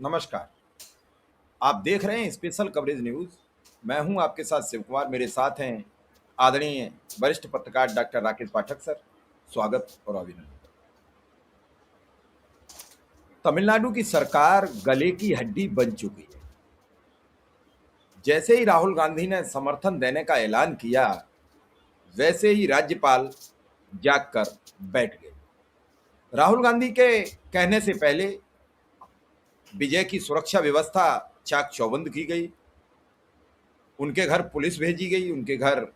नमस्कार। आप देख रहे हैं स्पेशल कवरेज न्यूज। मैं हूं आपके साथ शिव कुमार। मेरे साथ हैं आदरणीय वरिष्ठ पत्रकार डॉक्टर राकेश पाठक सर। स्वागत और अभिनंदन। तमिलनाडु की सरकार गले की हड्डी बन चुकी है। जैसे ही राहुल गांधी ने समर्थन देने का ऐलान किया, वैसे ही राज्यपाल जाग कर बैठ गए। राहुल गांधी के कहने से पहले विजय की सुरक्षा व्यवस्था चाक चौबंद की गई। उनके घर पुलिस भेजी गई, उनके घर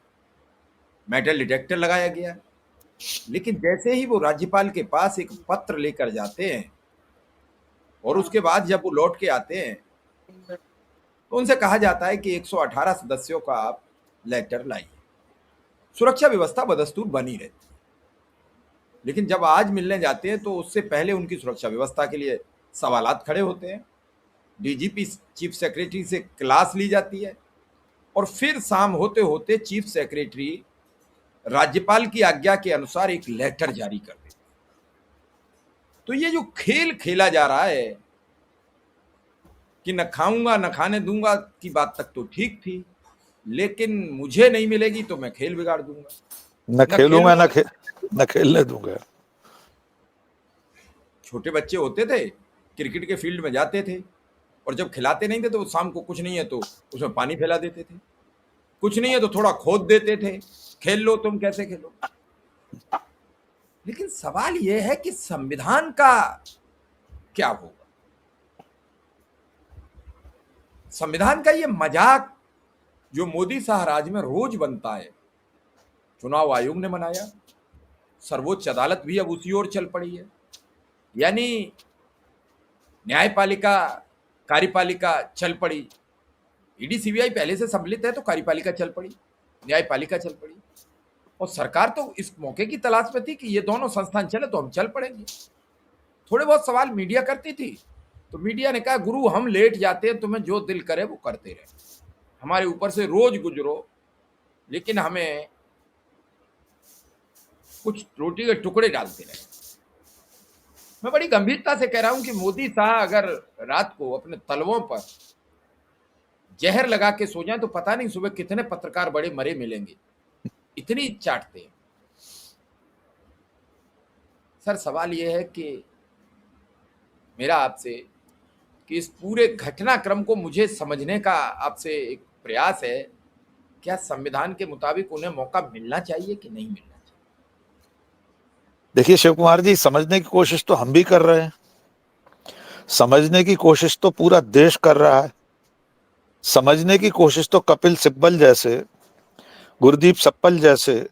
मेटल डिटेक्टर लगाया गया। लेकिन जैसे ही वो राज्यपाल के पास एक पत्र लेकर जाते हैं और उसके बाद जब वो लौट के आते हैं तो उनसे कहा जाता है कि 118 सदस्यों का आप लेटर लाइए। सुरक्षा व्यवस्था बदस्तूर बनी रहती है। लेकिन जब आज मिलने जाते हैं तो उससे पहले उनकी सुरक्षा व्यवस्था के लिए सवालात खड़े होते हैं। डीजीपी चीफ सेक्रेटरी से क्लास ली जाती है और फिर शाम होते होते चीफ सेक्रेटरी राज्यपाल की आज्ञा के अनुसार एक लेटर जारी कर देते। तो ये जो खेल खेला जा रहा है कि न खाऊंगा न खाने दूंगा की बात तक तो ठीक थी, लेकिन मुझे नहीं मिलेगी तो मैं खेल बिगाड़ दूंगा, न न खेलूंगा खेलूंगा न खेलने दूंगा। छोटे बच्चे होते थे, क्रिकेट के फील्ड में जाते थे और जब खिलाते नहीं थे तो शाम को कुछ नहीं है तो उसमें पानी फैला देते थे, कुछ नहीं है तो थोड़ा खोद देते थे, खेल लो तुम कैसे खेलो। लेकिन सवाल यह है कि संविधान का क्या होगा। संविधान का ये मजाक जो मोदी साहराज में रोज बनता है, चुनाव आयोग ने मनाया, सर्वोच्च अदालत भी अब उसी ओर चल पड़ी है। यानी न्यायपालिका कार्यपालिका चल पड़ी। ईडी सीबीआई पहले से सम्मिलित है तो कार्यपालिका चल पड़ी, न्यायपालिका चल पड़ी। और सरकार तो इस मौके की तलाश में थी कि ये दोनों संस्थान चले तो हम चल पड़ेंगे। थोड़े बहुत सवाल मीडिया करती थी तो मीडिया ने कहा गुरु हम लेट जाते हैं, तुम्हें जो दिल करे वो करते रहे, हमारे ऊपर से रोज गुजरो, लेकिन हमें कुछ रोटी के टुकड़े डालते रहे। मैं बड़ी गंभीरता से कह रहा हूं कि मोदी साहब अगर रात को अपने तलवों पर जहर लगा के सो जाए तो पता नहीं सुबह कितने पत्रकार बड़े मरे मिलेंगे, इतनी चाटते हैं। सर सवाल यह है कि मेरा आपसे कि इस पूरे घटनाक्रम को मुझे समझने का आपसे एक प्रयास है, क्या संविधान के मुताबिक उन्हें मौका मिलना चाहिए कि नहीं मिलना चाहिए? देखिए शिव कुमार जी, समझने की कोशिश तो हम भी कर रहे हैं, समझने की कोशिश तो पूरा देश कर रहा है, समझने की कोशिश तो कपिल सिब्बल जैसे, गुरदीप सप्पल जैसे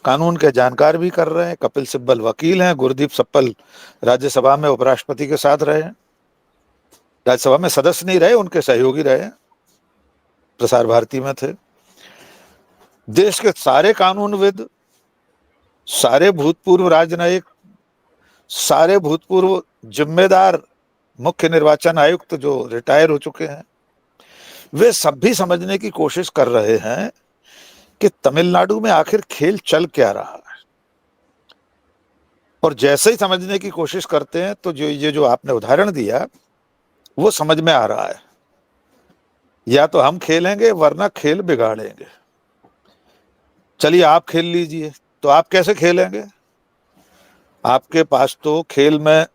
कानून के जानकार भी कर रहे हैं। कपिल सिब्बल वकील हैं, गुरदीप सप्पल राज्यसभा में उपराष्ट्रपति के साथ रहे हैं, राज्यसभा में सदस्य नहीं रहे, उनके सहयोगी रहे, प्रसार भारती में थे। देश के सारे कानूनविद, सारे भूतपूर्व राजनयिक, सारे भूतपूर्व जिम्मेदार मुख्य निर्वाचन आयुक्त जो रिटायर हो चुके हैं, वे सब भी समझने की कोशिश कर रहे हैं कि तमिलनाडु में आखिर खेल चल क्या रहा है। और जैसे ही समझने की कोशिश करते हैं तो जो आपने उदाहरण दिया वो समझ में आ रहा है, या तो हम खेलेंगे वरना खेल बिगाड़ेंगे। चलिए आप खेल लीजिए, तो आप कैसे खेलेंगे? आपके पास तो खेल में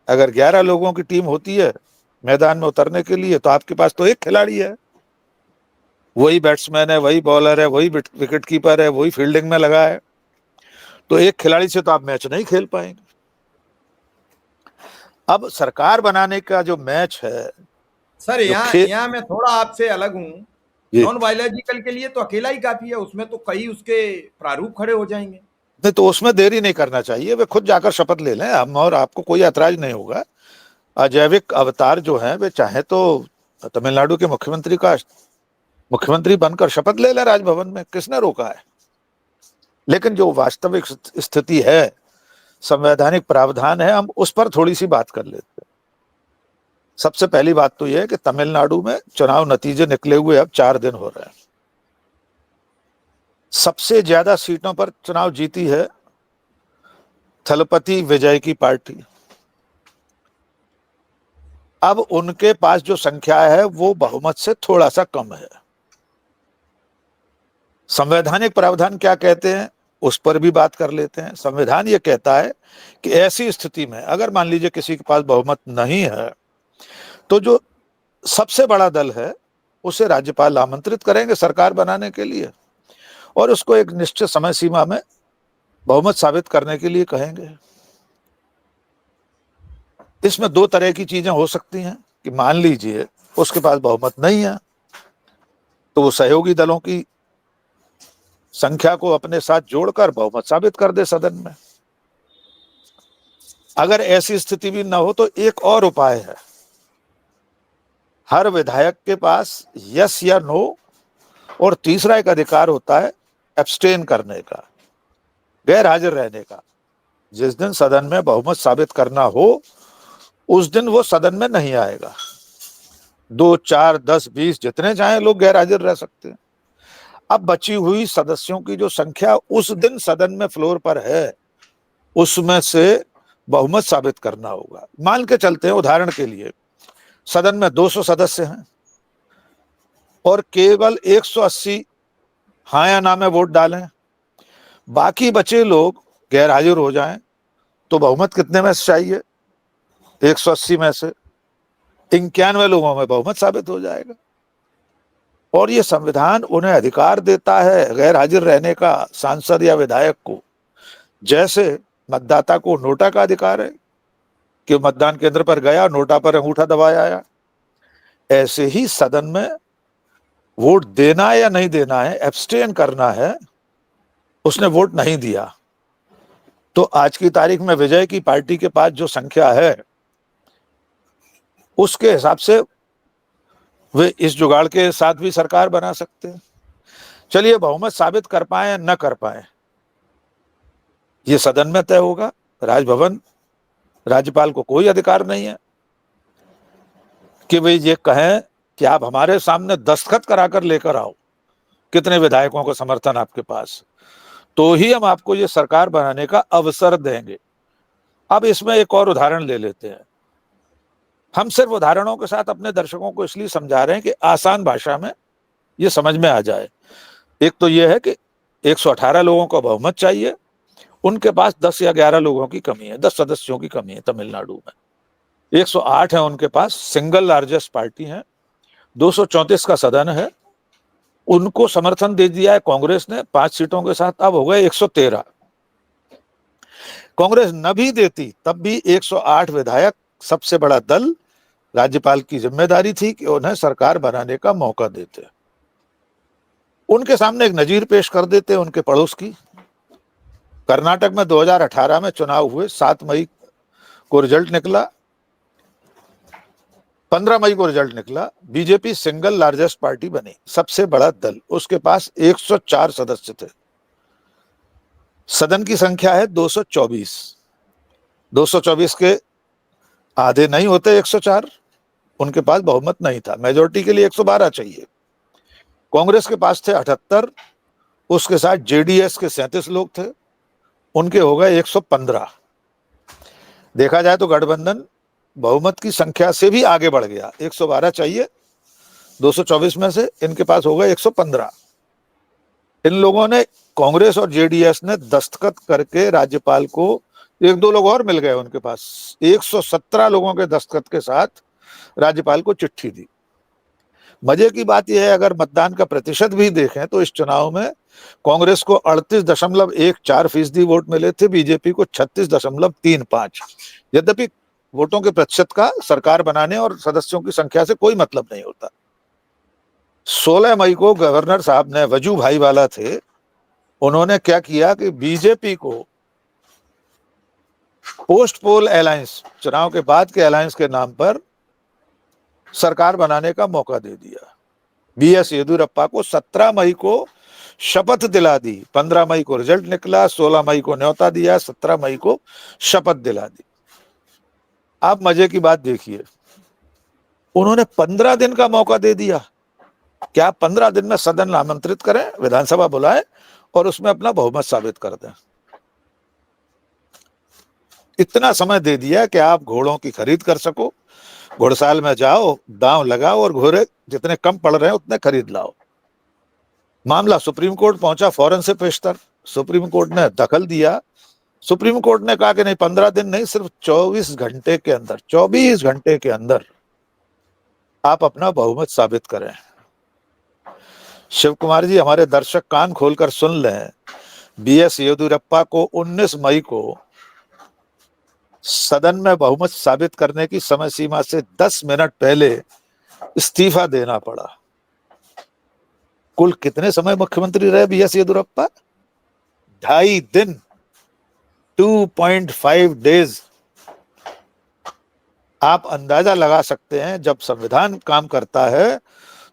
अगर 11 लोगों की टीम होती है मैदान में उतरने के लिए, तो आपके पास तो एक खिलाड़ी है, वही बैट्समैन है, वही बॉलर है, वही विकेट कीपर है, वही फील्डिंग में लगा है। तो एक खिलाड़ी से तो आप मैच नहीं खेल पाएंगे। अब सरकार बनाने का जो मैच है, सर जो यहाँ मैं थोड़ा आपसे अलग हूँ। ये नॉन बायोलॉजिकल के लिए तो अकेला ही काफी है, उसमें तो कई उसके प्रारूप खड़े हो जाएंगे। नहीं, तो उसमें देरी नहीं करना चाहिए, वे खुद जाकर शपथ ले लें, हम और आपको कोई ऐतराज नहीं होगा। अजैविक अवतार जो है वे चाहे तो तमिलनाडु के मुख्यमंत्री बनकर शपथ ले ले राजभवन में, किसने रोका है? लेकिन जो वास्तविक स्थिति है, संवैधानिक प्रावधान है, हम उस पर थोड़ी सी बात कर लेते हैं। सबसे पहली बात तो यह है कि तमिलनाडु में चुनाव नतीजे निकले हुए अब 4 दिन हो रहे हैं। सबसे ज्यादा सीटों पर चुनाव जीती है थलपति विजय की पार्टी। अब उनके पास जो संख्या है वो बहुमत से थोड़ा सा कम है। संवैधानिक प्रावधान क्या कहते हैं उस पर भी बात कर लेते हैं। संविधान ये कहता है कि ऐसी स्थिति में अगर मान लीजिए किसी के पास बहुमत नहीं है तो जो सबसे बड़ा दल है उसे राज्यपाल आमंत्रित करेंगे सरकार बनाने के लिए और उसको एक निश्चित समय सीमा में बहुमत साबित करने के लिए कहेंगे। इसमें दो तरह की चीजें हो सकती हैं कि मान लीजिए उसके पास बहुमत नहीं है तो वो सहयोगी दलों की संख्या को अपने साथ जोड़कर बहुमत साबित कर दे सदन में। अगर ऐसी स्थिति भी न हो तो एक और उपाय है। हर विधायक के पास यस या नो और तीसरा एक अधिकार होता है एब्सटेन करने का, गैर हाजिर रहने का। जिस दिन सदन में बहुमत साबित करना हो उस दिन वो सदन में नहीं आएगा। 2, 4, 10, 20 जितने चाहे लोग गैर हाजिर रह सकते हैं। अब बची हुई सदस्यों की जो संख्या उस दिन सदन में फ्लोर पर है उसमें से बहुमत साबित करना होगा। मान के चलते हैं उदाहरण के लिए सदन में 200 सदस्य हैं और केवल 180 हाँ या ना में वोट डालें, बाकी बचे लोग गैर हाजिर हो जाएं तो बहुमत कितने में से चाहिए? 180 में से 91 लोगों में बहुमत साबित हो जाएगा। और ये संविधान उन्हें अधिकार देता है गैर हाजिर रहने का सांसद या विधायक को, जैसे मतदाता को नोटा का अधिकार है कि मतदान केंद्र पर गया, नोटा पर अंगूठा दबाया आया। ऐसे ही सदन में वोट देना या नहीं देना है, एब्सटेन करना है, उसने वोट नहीं दिया तो आज की तारीख में विजय की पार्टी के पास जो संख्या है उसके हिसाब से वे इस जुगाड़ के साथ भी सरकार बना सकते हैं। चलिए बहुमत साबित कर पाए न कर पाए ये सदन में तय होगा। राजभवन, राज्यपाल को कोई अधिकार नहीं है कि वे ये कहें कि आप हमारे सामने दस्तखत कराकर लेकर आओ कितने विधायकों का समर्थन आपके पास, तो ही हम आपको ये सरकार बनाने का अवसर देंगे। अब इसमें एक और उदाहरण ले लेते हैं। हम सिर्फ उदाहरणों के साथ अपने दर्शकों को इसलिए समझा रहे हैं कि आसान भाषा में ये समझ में आ जाए। एक तो ये है कि 118 लोगों का बहुमत चाहिए, उनके पास 10 या 11 लोगों की कमी है, 10 सदस्यों की कमी है तमिलनाडु में। 108 है उनके पास, सिंगल लार्जेस्ट पार्टी है, 234 का सदन है, उनको समर्थन दे दिया है कांग्रेस ने 5 सीटों के साथ, अब हो गए 113। कांग्रेस न भी देती तब भी 108 विधायक, सबसे बड़ा दल, राज्यपाल की जिम्मेदारी थी कि उन्हें सरकार बनाने का मौका देते। उनके सामने एक नजीर पेश कर देते उनके पड़ोस की। कर्नाटक में 2018 में चुनाव हुए, 7 मई को रिजल्ट निकला, 15 मई को रिजल्ट निकला। बीजेपी सिंगल लार्जेस्ट पार्टी बनी, सबसे बड़ा दल, उसके पास 104 सदस्य थे। सदन की संख्या है 224। 224 के आधे नहीं होते 104, उनके पास बहुमत नहीं था। मेजोरिटी के लिए 112 चाहिए। कांग्रेस के पास थे 78, उसके साथ जेडीएस के 37 लोग थे, उनके हो गए 115। देखा जाए तो गठबंधन बहुमत की संख्या से भी आगे बढ़ गया, 112 चाहिए 224 में से, इनके पास हो गए 115। इन लोगों ने, कांग्रेस और जेडीएस ने दस्तखत करके राज्यपाल को, 1-2 लोग और मिल गए उनके पास, 117 लोगों के दस्तखत के साथ राज्यपाल को चिट्ठी दी। मजे की बात यह है, अगर मतदान का प्रतिशत भी देखें तो इस चुनाव में कांग्रेस को 38.14% वोट मिले थे, बीजेपी को 36.35। यद्यपि वोटों के प्रतिशत का सरकार बनाने और सदस्यों की संख्या से कोई मतलब नहीं होता। 16 मई को गवर्नर साहब ने, वजू भाई वाला थे, उन्होंने क्या किया कि बीजेपी को पोस्ट पोल अलायंस, चुनाव के बाद के अलायंस के नाम पर सरकार बनाने का मौका दे दिया। बीएस येदियुरप्पा को 17 मई को शपथ दिला दी, 15 मई को रिजल्ट निकला, 16 मई को न्योता दिया, 17 मई को शपथ दिला दी। आप मजे की बात देखिए, उन्होंने 15 दिन का मौका दे दिया। क्या 15 दिन में सदन आमंत्रित करें, विधानसभा बुलाएं और उसमें अपना बहुमत साबित कर दें। इतना समय दे दिया कि आप घोड़ों की खरीद कर सको, घुड़साल में जाओ, दांव लगाओ और घोड़े जितने कम पड़ रहे हैं उतने खरीद लाओ। मामला सुप्रीम कोर्ट पहुंचा, फौरन से पेशतर। सुप्रीम कोर्ट ने दखल दिया। सुप्रीम कोर्ट ने कहा कि नहीं, 15 दिन नहीं, सिर्फ 24 घंटे के अंदर, 24 घंटे के अंदर आप अपना बहुमत साबित करें। शिव कुमार जी, हमारे दर्शक कान खोलकर सुन लें, बीएस येदियुरप्पा को 19 मई को सदन में बहुमत साबित करने की समय सीमा से 10 मिनट पहले इस्तीफा देना पड़ा। कुल कितने समय मुख्यमंत्री रहे बीएस येदियुरप्पा? 2.5 दिन, 2.5 डेज। आप अंदाजा लगा सकते हैं, जब संविधान काम करता है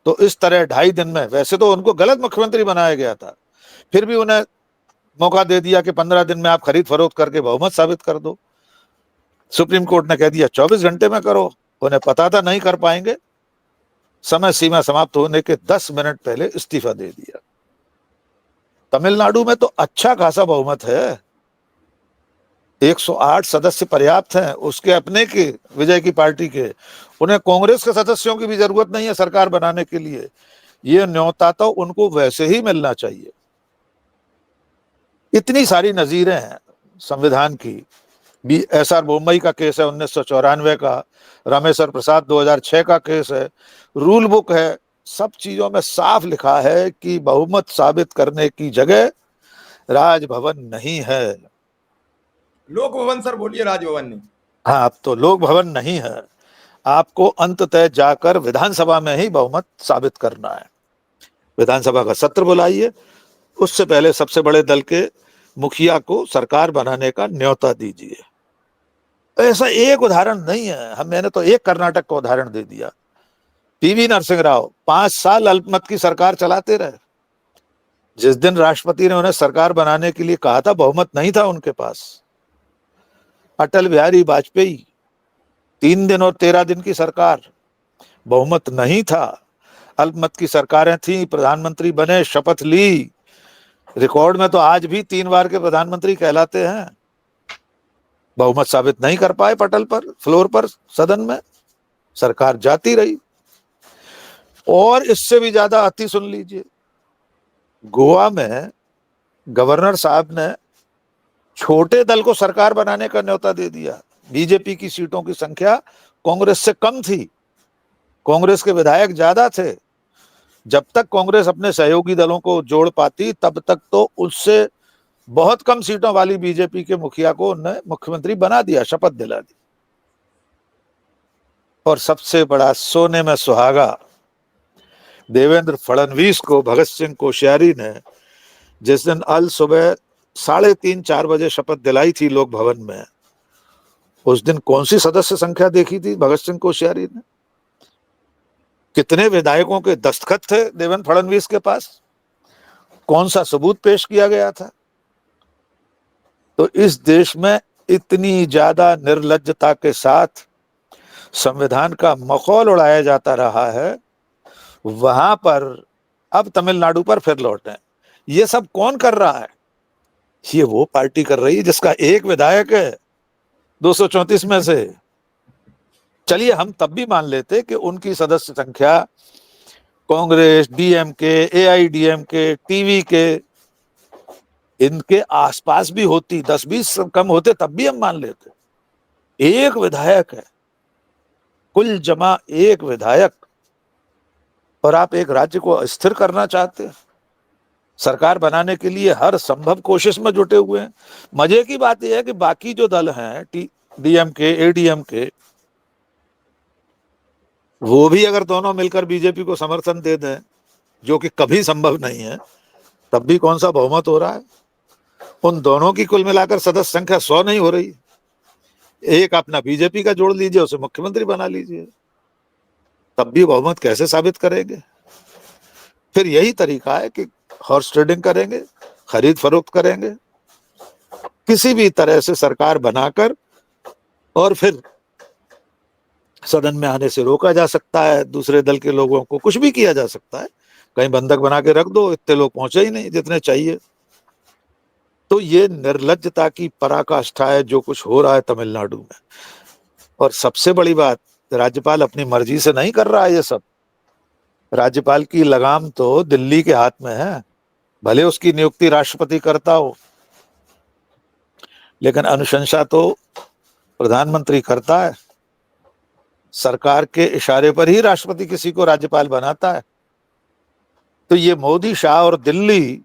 तो इस तरह 2.5 दिन में, वैसे तो उनको गलत मुख्यमंत्री बनाया गया था, फिर भी उन्हें मौका दे दिया कि 15 दिन में आप खरीद फरोख्त करके बहुमत साबित कर दो। सुप्रीम कोर्ट ने कह दिया 24 घंटे में करो। उन्हें पता था नहीं कर पाएंगे, समय सीमा समाप्त होने के 10 मिनट पहले इस्तीफा दे दिया। तमिलनाडु में तो अच्छा खासा बहुमत है, 108 सदस्य पर्याप्त हैं उसके अपने के, विजय की पार्टी के। उन्हें कांग्रेस के सदस्यों की भी जरूरत नहीं है सरकार बनाने के लिए। ये न्योता तो उनको वैसे ही मिलना चाहिए। इतनी सारी नजीरें हैं संविधान की। एसआर बोम्मई का केस है 1994 का, रामेश्वर प्रसाद 2006 का केस है, रूल बुक है। सब चीजों में साफ लिखा है कि बहुमत साबित करने की जगह राजभवन नहीं है। लोक भवन सर बोलिए, राजभवन नहीं। हाँ, अब तो लोक भवन नहीं है। आपको अंततः जाकर विधानसभा में ही बहुमत साबित करना है। विधानसभा का सत्र बुलाइए, उससे पहले सबसे बड़े दल के मुखिया को सरकार बनाने का न्योता दीजिए। ऐसा एक उदाहरण नहीं है, मैंने तो एक कर्नाटक का उदाहरण दे दिया। पीवी नरसिंह राव 5 साल अल्पमत की सरकार चलाते रहे। जिस दिन राष्ट्रपति ने उन्हें सरकार बनाने के लिए कहा था, बहुमत नहीं था उनके पास। अटल बिहारी वाजपेयी 3 दिन और 13 दिन की सरकार, बहुमत नहीं था, अल्पमत की सरकारें थी, प्रधानमंत्री बने, शपथ ली। रिकॉर्ड में तो आज भी 3 बार के प्रधानमंत्री कहलाते हैं। बहुमत साबित नहीं कर पाए पटल पर, फ्लोर पर, सदन में, सरकार जाती रही। और इससे भी ज्यादा अति सुन लीजिए, गोवा में गवर्नर साहब ने छोटे दल को सरकार बनाने का न्योता दे दिया। बीजेपी की सीटों की संख्या कांग्रेस से कम थी, कांग्रेस के विधायक ज्यादा थे। जब तक कांग्रेस अपने सहयोगी दलों को जोड़ पाती, तब तक तो उससे बहुत कम सीटों वाली बीजेपी के मुखिया को उन्हें मुख्यमंत्री बना दिया, शपथ दिला दी। और सबसे बड़ा सोने में सुहागा, देवेंद्र फडणवीस को भगत सिंह कोश्यारी ने जिस दिन अल सुबह 3:30-4 बजे शपथ दिलाई थी लोक भवन में, उस दिन कौन सी सदस्य संख्या देखी थी भगत सिंह कोश्यारी ने? कितने विधायकों के दस्तखत थे देवेंद्र फडणवीस के पास? कौन सा सबूत पेश किया गया था? तो इस देश में इतनी ज्यादा निर्लज्जता के साथ संविधान का मखौल उड़ाया जाता रहा है, वहां पर अब तमिलनाडु पर फिर लौटे। ये सब कौन कर रहा है? ये वो पार्टी कर रही है जिसका एक विधायक है 234 में से। चलिए, हम तब भी मान लेते कि उनकी सदस्य संख्या कांग्रेस, डीएमके, एआईडीएमके, टीवी के, इनके आसपास भी होती, 10-20 कम होते, तब भी हम मान लेते। एक विधायक है, कुल जमा एक विधायक, और आप एक राज्य को अस्थिर करना चाहते हैं, सरकार बनाने के लिए हर संभव कोशिश में जुटे हुए हैं। मजे की बात यह है कि बाकी जो दल हैं, डीएमके, एडीएमके, वो भी अगर दोनों मिलकर बीजेपी को समर्थन दे दें, जो कि कभी संभव नहीं है, तब भी कौन सा बहुमत हो रहा है? उन दोनों की कुल मिलाकर सदस्य संख्या 100 नहीं हो रही। एक अपना बीजेपी का जोड़ लीजिए, उसे मुख्यमंत्री बना लीजिए, तब भी बहुमत कैसे साबित करेंगे? फिर यही तरीका है कि हॉर्स ट्रेडिंग करेंगे, खरीद फरोख्त करेंगे, किसी भी तरह से सरकार बनाकर, और फिर सदन में आने से रोका जा सकता है दूसरे दल के लोगों को, कुछ भी किया जा सकता है, कहीं बंधक बना के रख दो, इतने लोग पहुंचे ही नहीं जितने चाहिए। तो ये निर्लज्जता की पराकाष्ठा है जो कुछ हो रहा है तमिलनाडु में। और सबसे बड़ी बात, राज्यपाल अपनी मर्जी से नहीं कर रहा है ये सब। राज्यपाल की लगाम तो दिल्ली के हाथ में है, भले उसकी नियुक्ति राष्ट्रपति करता हो, लेकिन अनुशंसा तो प्रधानमंत्री करता है। सरकार के इशारे पर ही राष्ट्रपति किसी को राज्यपाल बनाता है। तो ये मोदी, शाह और दिल्ली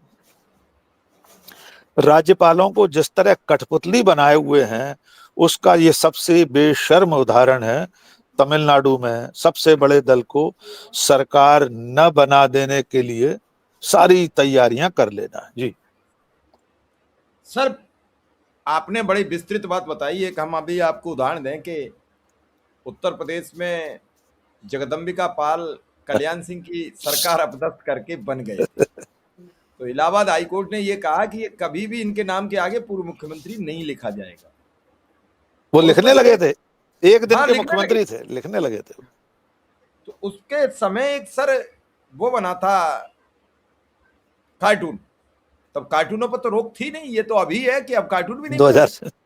राज्यपालों को जिस तरह कठपुतली बनाए हुए हैं, उसका ये सबसे बेशर्म उदाहरण है। तमिलनाडु में सबसे बड़े दल को सरकार न बना देने के लिए सारी तैयारियां कर लेना। जी सर, आपने बड़ी विस्तृत बात बताई। एक हम अभी आपको उदाहरण दें कि उत्तर प्रदेश में जगदम्बिका पाल कल्याण सिंह की सरकार अपदस्थ करके बन गए थे, तो इलाहाबाद हाईकोर्ट ने यह कहा कि ये कभी भी इनके नाम के आगे पूर्व मुख्यमंत्री नहीं लिखा जाएगा। वो और उस लिखने पर लगे थे, एक दिन हाँ, के लिखने लगे। मुख्यमंत्री थे, लिखने लगे थे। तो उसके समय एक सर वो बना था कार्टून, तब कार्टूनों पर तो रोक थी नहीं। ये तो अभी है कि अब कार्टून भी नहीं बना 2000 सकते।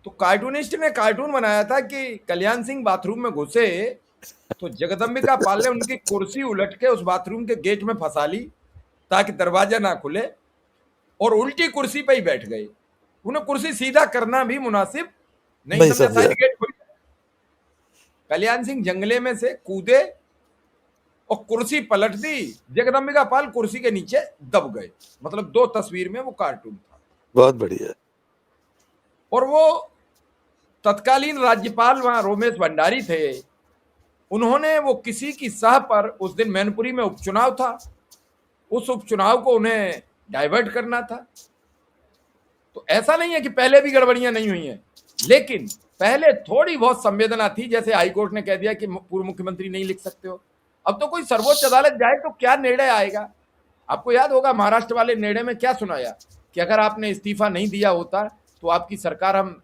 तो कार्टूनिस्ट ने कार्टून बनाया था कि कल्याण सिंह बाथरूम में घुसे तो जगदम्बिका पाल ने उनकी कुर्सी उलट के उस बाथरूम के गेट में फंसा ली ताकि दरवाजा ना खुले, और उल्टी कुर्सी पे ही बैठ गए। उन्हें कुर्सी सीधा करना भी मुनासिब नहीं नहीं समझा। साइड समझा। गेट खुल गया। कल्याण सिंह जंगले में से कूदे और कुर्सी पलट दी। जगदम्बिका पाल कुर्सी के नीचे दब गए। मतलब दो तस्वीर में वो कार्टून था। बहुत बढ़िया। और वो तत्कालीन राज्यपाल वहां रोमेश भंडारी थे। उन्होंने वो किसी की सह पर, उस दिन मैनपुरी में उपचुनाव था, उस उपचुनाव को उन्हें डाइवर्ट करना था। तो ऐसा नहीं है कि पहले भी गड़बड़ियां नहीं हुई हैं, लेकिन पहले थोड़ी बहुत संवेदना थी। जैसे हाईकोर्ट ने कह दिया कि पूर्व मुख्यमंत्री नहीं लिख सकते हो। अब तो कोई सर्वोच्च अदालत जाए तो क्या निर्णय आएगा। आपको याद होगा महाराष्ट्र वाले निर्णय में क्या सुनाया कि अगर आपने इस्तीफा नहीं दिया होता तो आपकी सरकार, हम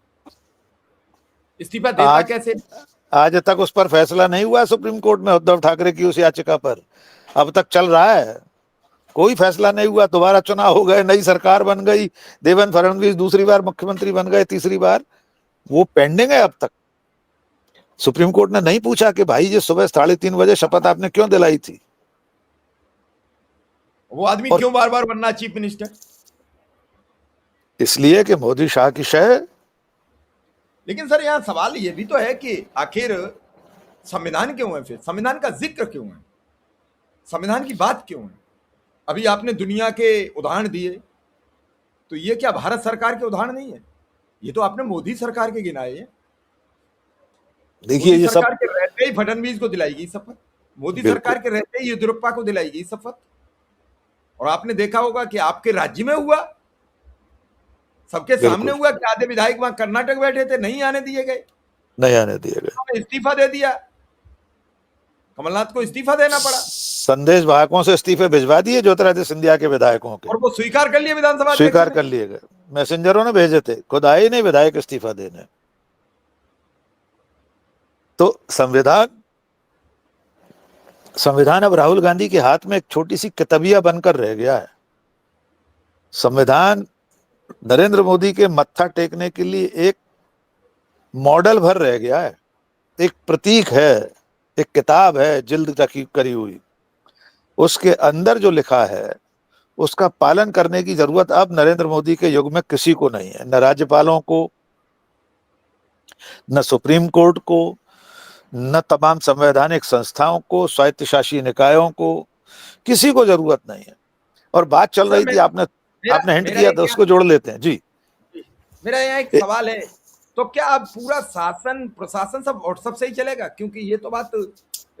इस्तीफा देता आज कैसे। आज तक उस पर फैसला नहीं हुआ सुप्रीम कोर्ट में, उद्धव ठाकरे की उस याचिका पर। अब तक चल रहा है, कोई फैसला नहीं हुआ। दोबारा चुनाव हो गए, नई सरकार बन गई, देवेंद्र फडणवीस दूसरी बार मुख्यमंत्री बन गए, तीसरी बार। वो पेंडिंग है अब तक। सुप्रीम कोर्ट ने नहीं पूछा कि भाई ये सुबह 3:30 बजे शपथ आपने क्यों दिलाई थी, वो आदमी और क्यों बार बार बनना चीफ मिनिस्टर। इसलिए कि मोदी शाह की शय। लेकिन सर यहाँ सवाल ये भी तो है कि आखिर संविधान क्यों है, फिर संविधान का जिक्र क्यों है, संविधान की बात क्यों है। अभी आपने दुनिया के उदाहरण दिए, तो ये क्या भारत सरकार के उदाहरण नहीं है, ये तो आपने मोदी सरकार के गिनाए हैं। देखिए मोदी ये सब सरकार के रहते ही फडणवीस को दिलाई गई शपथ, मोदी बिल्कुल सरकार के रहते ही येदियुरप्पा को दिलाई गई शपथ। और आपने देखा होगा कि आपके राज्य में हुआ, सबके सामने बिल्कुल हुआ कि आधे विधायक वहां कर्नाटक बैठे थे, नहीं आने दिए गए, नहीं आने दिए गए। उन्होंने इस्तीफा दे दिया, कमलनाथ को इस्तीफा देना पड़ा। संदेश वाहकों से इस्तीफे भिजवा दिए ज्योतिरादित्य सिंधिया के विधायकों के, और वो स्वीकार कर लिए विधानसभा अध्यक्ष स्वीकार ने। कर लिए गए। मैसेंजरों ने भेजे थे, खुद आए नहीं विधायक इस्तीफा देने। तो संविधान अब राहुल गांधी के हाथ में एक छोटी सी किताबिया बनकर रह गया है। संविधान नरेंद्र मोदी के मत्था टेकने के लिए एक मॉडल भर रह गया है, एक प्रतीक है, एक किताब है जिल्द रखी करी हुई। उसके अंदर जो लिखा है उसका पालन करने की जरूरत अब नरेंद्र मोदी के युग में किसी को नहीं है, न राज्यपालों को, न सुप्रीम कोर्ट को, न तमाम संवैधानिक संस्थाओं को, स्वायत्तशासी निकायों को, किसी को जरूरत नहीं है। और बात चल सर रही थी, आपने हिंट मेरा किया एक था, उसको जोड़ लेते हैं जी। मेरा यहाँ एक सवाल है, तो क्या अब पूरा शासन प्रशासन सब व्हाट्सएप से ही चलेगा, क्योंकि ये तो बात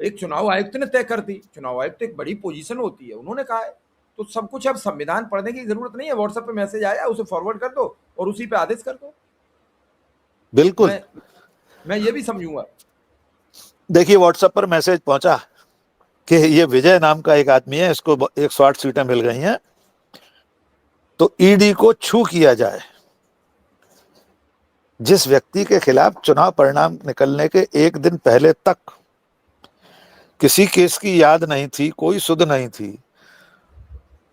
एक चुनाव आयुक्त ने तय कर दी। चुनाव आयुक्त एक बड़ी पोजीशन होती है, उन्होंने कहा है, तो सब कुछ अब संविधान पढ़ने की जरूरत नहीं है। व्हाट्सएप पे मैसेज आया, उसे फॉरवर्ड कर दो और उसी पे आदेश कर दो। बिल्कुल। मैं ये भी समझूंगा। देखिए व्हाट्सएप पर मैसेज पहुंचा कि ये विजय नाम का एक आदमी है, इसको 108 सीटें मिल गई हैं, तो ईडी को छू किया जाए। जिस व्यक्ति के खिलाफ चुनाव परिणाम निकलने के एक दिन पहले तक किसी केस की याद नहीं थी, कोई सुध नहीं थी,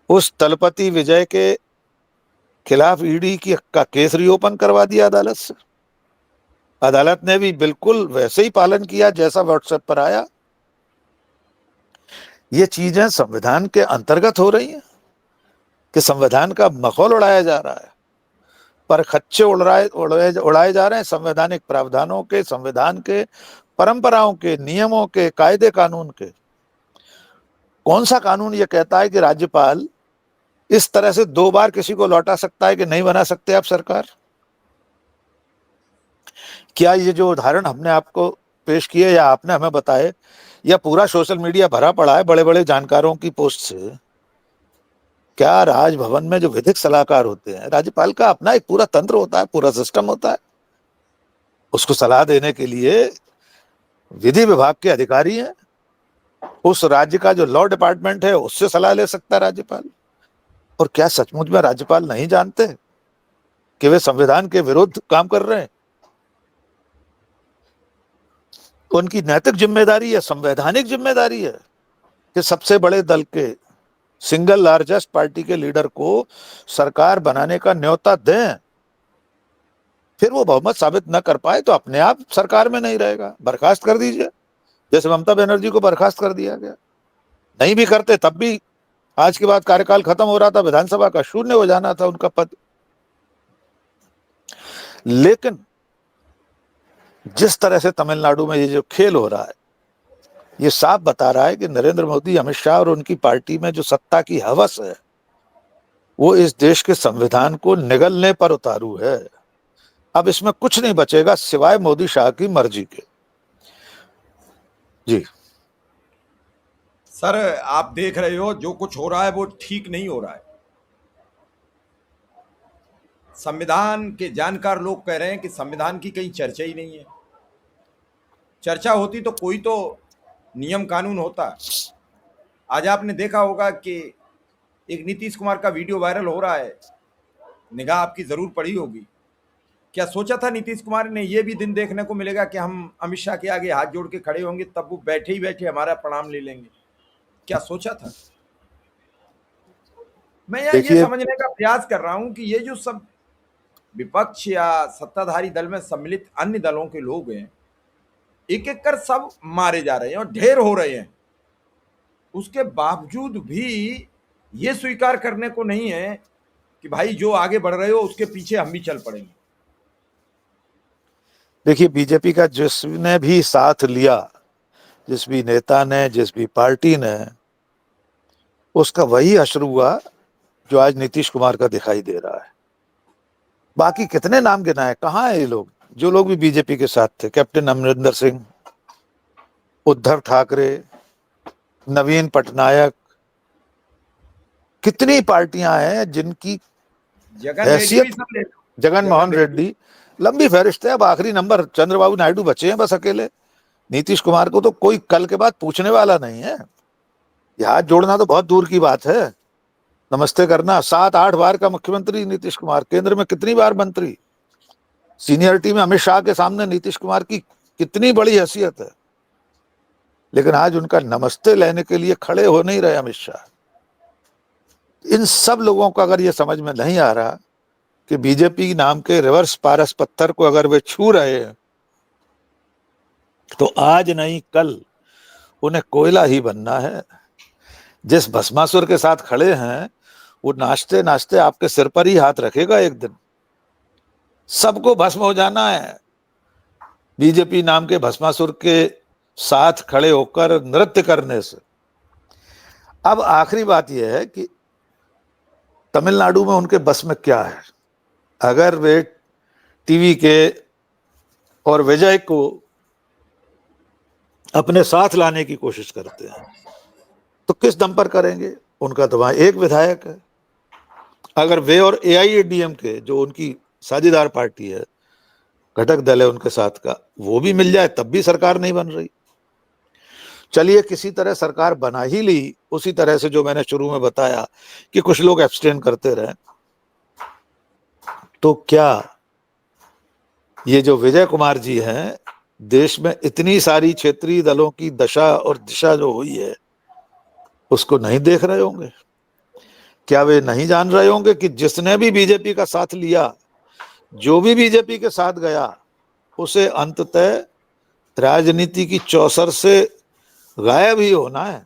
उस तलपति विजय के खिलाफ ईडी का केस रीओपन करवा दिया अदालत से। अदालत ने भी बिल्कुल वैसे ही पालन किया जैसा व्हाट्सएप पर आया। ये चीजें संविधान के अंतर्गत हो रही हैं कि संविधान का मखौल उड़ाया जा रहा है, पर खच्चे उड़ाए जा रहे हैं संवैधानिक प्रावधानों के, संविधान के, परंपराओं के, नियमों के, कायदे कानून के। कौन सा कानून ये कहता है कि राज्यपाल इस तरह से 2 बार किसी को लौटा सकता है कि नहीं बना सकते आप सरकार? क्या ये जो उदाहरण हमने आपको पेश किए या आपने हमें बताए, या पूरा सोशल मीडिया भरा पड़ा है बड़े बड़े जानकारों की पोस्ट से? क्या राजभवन में जो विधिक सलाहकार होते हैं, राज्यपाल का अपना एक पूरा तंत्र होता है, पूरा सिस्टम होता है, उसको सलाह देने के लिए विधि विभाग के अधिकारी हैं, उस राज्य का जो लॉ डिपार्टमेंट है उससे सलाह ले सकता है राज्यपाल। और क्या सचमुच में राज्यपाल नहीं जानते कि वे संविधान के विरुद्ध काम कर रहे हैं? उनकी नैतिक जिम्मेदारी है, संवैधानिक जिम्मेदारी है कि सबसे बड़े दल के, सिंगल लार्जेस्ट पार्टी के लीडर को सरकार बनाने का न्योता दें। फिर वो बहुमत साबित न कर पाए तो अपने आप सरकार में नहीं रहेगा, बर्खास्त कर दीजिए, जैसे ममता बनर्जी को बर्खास्त कर दिया गया। नहीं भी करते तब भी आज के बाद कार्यकाल खत्म हो रहा था, विधानसभा का शून्य हो जाना था उनका पद। लेकिन जिस तरह से तमिलनाडु में ये जो खेल हो रहा है, ये साफ बता रहा है कि नरेंद्र मोदी, अमित शाह और उनकी पार्टी में जो सत्ता की हवस है वो इस देश के संविधान को निगलने पर उतारू है। अब इसमें कुछ नहीं बचेगा सिवाय मोदी शाह की मर्जी के। जी सर, आप देख रहे हो जो कुछ हो रहा है वो ठीक नहीं हो रहा है। संविधान के जानकार लोग कह रहे हैं कि संविधान की कहीं चर्चा ही नहीं है। चर्चा होती तो कोई तो नियम कानून होता। आज आपने देखा होगा कि एक नीतीश कुमार का वीडियो वायरल हो रहा है, निगाह आपकी जरूर पड़ी होगी। क्या सोचा था नीतीश कुमार ने ये भी दिन देखने को मिलेगा कि हम अमित शाह के आगे हाथ जोड़ के खड़े होंगे, तब वो बैठे ही बैठे हमारा प्रणाम ले लेंगे? क्या सोचा था? मैं ये देखिए, समझने का प्रयास कर रहा हूं कि ये जो सब विपक्ष या सत्ताधारी दल में सम्मिलित अन्य दलों के लोग हैं, एक एक कर सब मारे जा रहे हैं और ढेर हो रहे हैं, उसके बावजूद भी ये स्वीकार करने को नहीं है कि भाई जो आगे बढ़ रहे हो उसके पीछे हम भी चल पड़ेंगे। देखिए, बीजेपी का जिसने भी साथ लिया, जिस भी नेता ने, जिस भी पार्टी ने, उसका वही असर हुआ जो आज नीतीश कुमार का दिखाई दे रहा है। बाकी कितने नाम गिनाए, कहाँ है ये लोग जो लोग भी बीजेपी के साथ थे? कैप्टन अमरिंदर सिंह, उद्धव ठाकरे, नवीन पटनायक, कितनी पार्टियां हैं जिनकी जगन रेड्डी भी हैसियत, सब ले लो। जगन मोहन रेड्डी, लंबी फहरिस्त है। अब आखिरी नंबर चंद्रबाबू नायडू बचे हैं बस अकेले। नीतीश कुमार को तो कोई कल के बाद पूछने वाला नहीं है। ये हाथ जोड़ना तो बहुत दूर की बात है, नमस्ते करना। 7-8 बार का मुख्यमंत्री नीतीश कुमार, केंद्र में कितनी बार मंत्री, सीनियरिटी में अमित शाह के सामने नीतीश कुमार की कितनी बड़ी हैसियत है। लेकिन आज उनका नमस्ते लेने के लिए खड़े हो नहीं रहे अमित शाह। इन सब लोगों को अगर ये समझ में नहीं आ रहा कि बीजेपी नाम के रिवर्स पारस पत्थर को अगर वे छू रहे हैं तो आज नहीं कल उन्हें कोयला ही बनना है। जिस भस्मासुर के साथ खड़े हैं वो नाचते नाचते आपके सिर पर ही हाथ रखेगा एक दिन। सबको भस्म हो जाना है बीजेपी नाम के भस्मासुर के साथ खड़े होकर नृत्य करने से। अब आखिरी बात यह है कि तमिलनाडु में उनके बस में क्या है। अगर वे टीवी के और विजय को अपने साथ लाने की कोशिश करते हैं तो किस दम पर करेंगे? उनका तो वहां एक विधायक है। अगर वे और AIADMK जो उनकी साझेदार पार्टी है, घटक दल है उनके साथ का, वो भी मिल जाए तब भी सरकार नहीं बन रही। चलिए किसी तरह सरकार बना ही ली, उसी तरह से जो मैंने शुरू में बताया कि कुछ लोग एब्सटेन करते रहे, तो क्या ये जो विजय कुमार जी हैं, देश में इतनी सारी क्षेत्रीय दलों की दशा और दिशा जो हुई है उसको नहीं देख रहे होंगे? क्या वे नहीं जान रहे होंगे कि जिसने भी बीजेपी का साथ लिया, जो भी बीजेपी के साथ गया, उसे अंततः राजनीति की चौसर से गायब ही होना है,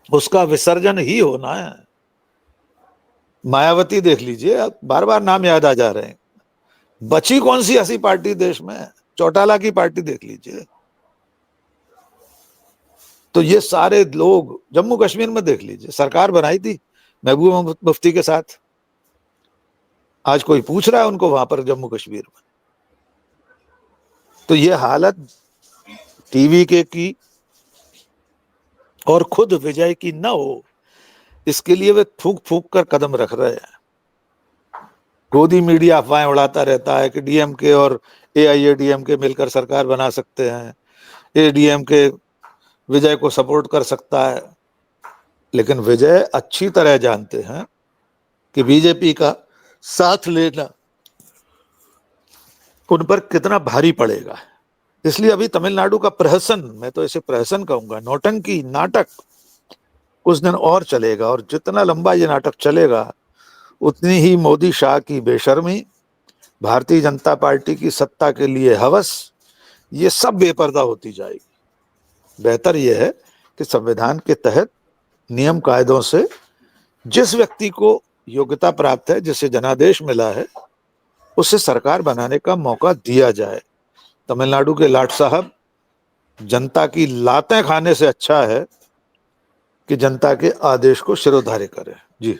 उसका विसर्जन ही होना है। मायावती देख लीजिए, बार बार नाम याद आ जा रहे हैं, बची कौन सी ऐसी पार्टी देश में? चौटाला की पार्टी देख लीजिए। तो ये सारे लोग, जम्मू कश्मीर में देख लीजिए, सरकार बनाई थी महबूबा मुफ्ती के साथ, आज कोई पूछ रहा है उनको वहां पर जम्मू कश्मीर में? तो ये हालत टीवी के की और खुद विजय की न हो, इसके लिए वे फूंक फूंक कर कदम रख रहे हैं। गोदी मीडिया अफवाहें उड़ाता रहता है कि डीएमके और एआईएडीएमके मिलकर सरकार बना सकते हैं, एडीएमके विजय को सपोर्ट कर सकता है। लेकिन विजय अच्छी तरह जानते हैं कि बीजेपी का साथ लेना उन पर कितना भारी पड़ेगा। इसलिए अभी तमिलनाडु का प्रहसन, मैं तो इसे प्रहसन कहूंगा, नौटंकी नाटक कुछ दिन और चलेगा, और जितना लंबा ये नाटक चलेगा उतनी ही मोदी शाह की बेशर्मी, भारतीय जनता पार्टी की सत्ता के लिए हवस, ये सब बेपर्दा होती जाएगी। बेहतर यह है कि संविधान के तहत नियम कायदों से जिस व्यक्ति को योग्यता प्राप्त है, जिसे जनादेश मिला है, उसे सरकार बनाने का मौका दिया जाए। तमिलनाडु के लाट साहब, जनता की लातें खाने से अच्छा है कि जनता के आदेश को शिरोधार्य करें। जी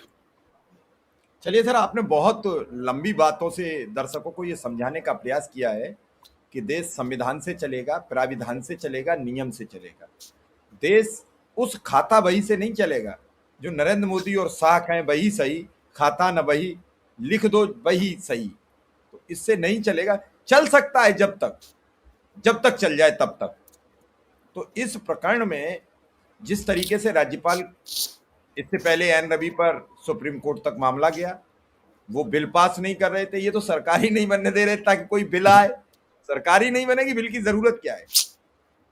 चलिए सर, आपने बहुत लंबी बातों से दर्शकों को ये समझाने का प्रयास किया है कि देश संविधान से चलेगा, प्राविधान से चलेगा, नियम से चलेगा। देश उस खाता बही से नहीं चलेगा जो नरेंद्र मोदी और शाह कहें वही सही, खाता न बही, लिख दो वही सही। तो इससे नहीं चलेगा। चल सकता है जब तक चल जाए तब तक। तो इस प्रकरण में जिस तरीके से राज्यपाल, इससे पहले एन रवि पर सुप्रीम कोर्ट तक मामला गया, वो बिल पास नहीं कर रहे थे, ये तो सरकार ही नहीं बनने दे रहे ताकि कोई बिल आए। सरकार ही नहीं बनेगी, बिल की जरूरत क्या है?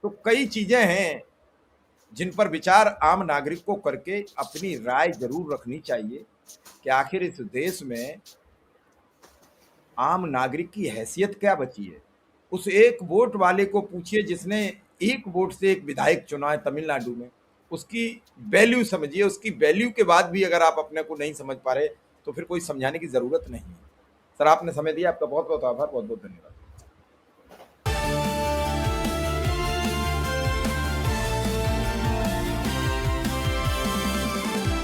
तो कई चीजें हैं जिन पर विचार आम नागरिक को करके अपनी राय जरूर रखनी चाहिए कि आखिर इस देश में आम नागरिक की हैसियत क्या बची है। उस एक वोट वाले को पूछिए जिसने एक वोट से एक विधायक चुना है तमिलनाडु में, उसकी वैल्यू समझिए। उसकी वैल्यू के बाद भी अगर आप अपने को नहीं समझ पा रहे तो फिर कोई समझाने की जरूरत नहीं है। सर, आपने समय दिया, आपका बहुत बहुत आभार, बहुत बहुत धन्यवाद।